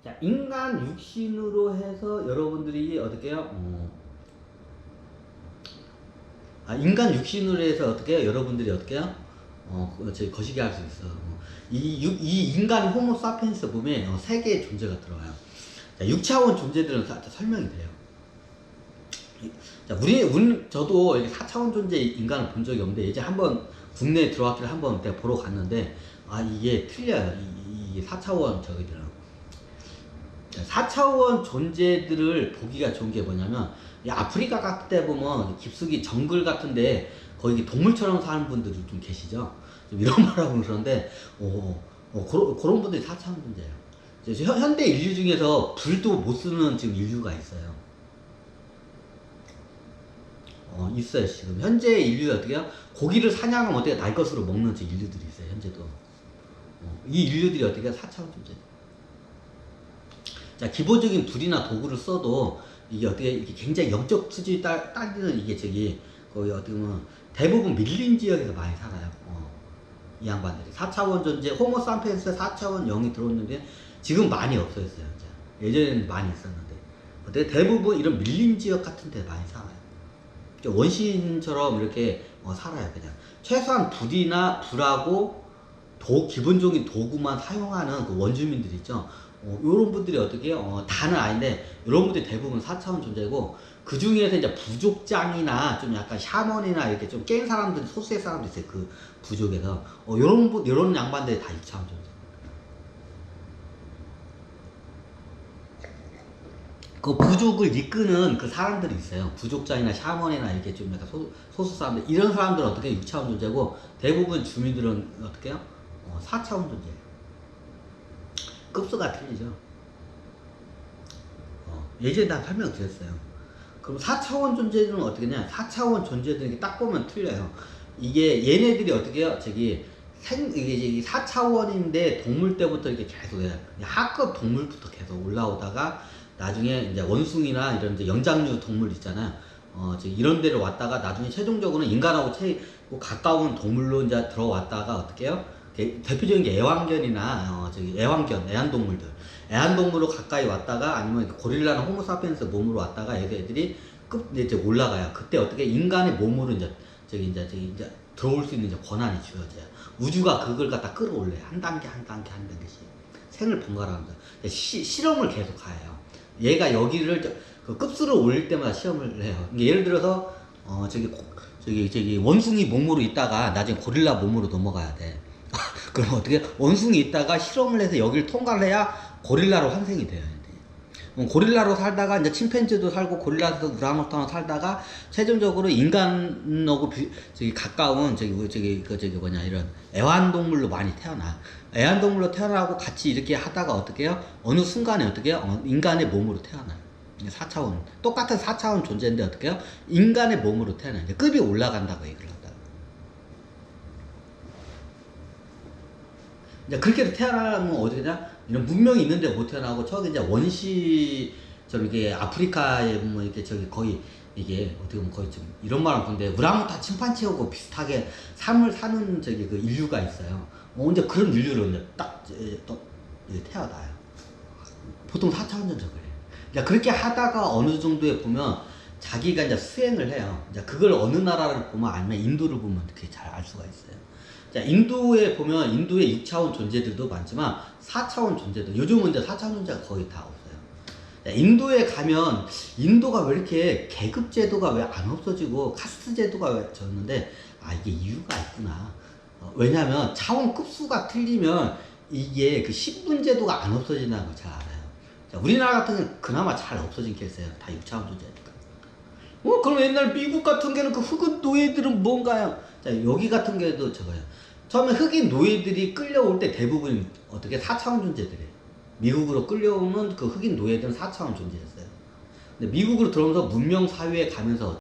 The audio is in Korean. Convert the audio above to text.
자, 인간 육신으로 해서 여러분들이 어떻게 해요? 인간 육신으로 해서 어떻게 해요? 여러분들이 어떻게 해요? 저희 거시기 할 수 있어. 이 인간 호모 사피엔스 보면 세 개의 존재가 들어와요. 자, 6차원 존재들은 설명이 돼요. 자, 저도 4차원 존재 인간을 본 적이 없는데, 이제 한번 국내에 들어왔기를 한번 내가 보러 갔는데, 이게 틀려요. 이 4차원 저기들은. 4차원 존재들을 보기가 좋은 게 뭐냐면, 이 아프리카 같은 데 보면 깊숙이 정글 같은데 거기 동물처럼 사는 분들이 좀 계시죠. 좀 이런 말하고 그러는데, 그런 분들이 4차원 존재예요. 현대 인류 중에서 불도 못 쓰는 지금 인류가 있어요. 있어요. 지금 현재 인류가 어떻게 해요? 고기를 사냥하면 어떻게 날 것으로 먹는 인류들이 있어요. 현재도. 이 인류들이 어떻게 4차원 존재. 자, 기본적인 불이나 도구를 써도 이게 어떻게 이게 굉장히 영적 수준이 따지는 이게 거의 어떻게 보면 대부분 밀림 지역에서 많이 살아요. 이 양반들이 4차원 존재 호모 사피엔스 4차원 0이 들어오는데 지금 많이 없어졌어요. 이제. 예전에는 많이 있었는데 어떻게 대부분 이런 밀림 지역 같은 데 많이 살아요. 원시인처럼 이렇게 살아요. 그냥 최소한 불하고 기본적인 도구만 사용하는 그 원주민들 있죠. 요런 분들이 어떻게 해요? 다는 아닌데 요런 분들이 대부분 4차원 존재고, 그 중에서 이제 부족장이나 좀 약간 샤먼이나 이렇게 좀 깬 사람들, 소수의 사람들 있어요. 그 부족에서 요런 양반들이 다 2차원 존재. 그 부족을 이끄는 그 사람들이 있어요. 부족장이나 샤먼이나 이렇게 좀 약간 소수 사람들, 이런 사람들은 어떻게 6차원 존재고, 대부분 주민들은 어떻게 해요? 4차원 존재예요. 급수가 틀리죠. 예전에 다 설명드렸어요. 그럼 4차원 존재들은 어떻게 냐? 4차원 존재들이 딱 보면 틀려요. 이게 얘네들이 어떻게 해요? 이게 4차원인데 동물 때부터 이렇게 계속 해요. 하급 동물부터 계속 올라오다가 나중에 이제 원숭이나 이런 이제 영장류 동물 있잖아요. 이런 데를 왔다가 나중에 최종적으로는 인간하고 가까운 동물로 이제 들어왔다가 어떻게 해요? 대표적인 게 애완견이나 애완동물들. 애완동물로 가까이 왔다가 아니면 고릴라나 호모사피엔스 몸으로 왔다가 애들이 이제 올라가요. 그때 어떻게 인간의 몸으로 이제 들어올 수 있는 이제 권한이 주어져요. 우주가 그걸 갖다 끌어올려요. 한 단계씩 생을 번갈아가면서 실험을 계속 가요. 얘가 여기를 그 급수를 올릴 때마다 시험을 해요. 예를 들어서 원숭이 몸으로 있다가 나중에 고릴라 몸으로 넘어가야 돼. 그럼 어떻게 원숭이 있다가 실험을 해서 여기를 통과를 해야 고릴라로 환생이 돼요. 고릴라로 살다가 이제 침팬지도 살고 고릴라도 우랑우탕으로 살다가 최종적으로 인간하고 가까운 이런 애완동물로 많이 태어나. 애완동물로 태어나고 같이 이렇게 하다가 어떻게 해요? 어느 순간에 어떻게 해요? 인간의 몸으로 태어나요. 4차원 똑같은 4차원 존재인데 어떻게 해요? 인간의 몸으로 태어나요. 이제 급이 올라간다고 얘기를 한다. 이제 그렇게 태어나면 어디냐? 이런 문명이 있는데 못 태어나고, 저기 이제 원시처럼 이게 아프리카에 보면 이렇게 거의 이게 어떻게 보면 거의 좀 이런 말을 보는데 우랑우탄 침판치하고 비슷하게 삶을 사는 그 인류가 있어요. 이제 그런 인류로 이제 또 태어나요. 보통 4차원 전적을 해요. 이제 그렇게 하다가 어느 정도에 보면 자기가 이제 수행을 해요. 이제 그걸 어느 나라를 보면 아니면 인도를 보면 그렇게 잘 알 수가 있어요. 자, 인도에 보면 인도의 6차원 존재들도 많지만 4차원 존재들, 요즘은 이제 4차원 존재가 거의 다 없어요. 자, 인도에 가면 인도가 왜 이렇게 계급 제도가 왜 안 없어지고 카스트 제도가 왜 졌는데, 이게 이유가 있구나. 왜냐면 차원 급수가 틀리면 이게 그 신분 제도가 안 없어진다는 걸 잘 알아요. 자, 우리나라 같은 경우는 그나마 잘 없어진 케이스예요. 다 6차원 존재니까. 그럼 옛날 미국 같은 경우는 그 흑인 노예들은 뭔가요? 자, 여기 같은 경우도 저거예요. 처음에 흑인 노예들이 끌려올 때 대부분 어떻게 4차원 존재들이에요. 미국으로 끌려오는 그 흑인 노예들은 4차원 존재였어요. 근데 미국으로 들어오면서 문명 사회에 가면서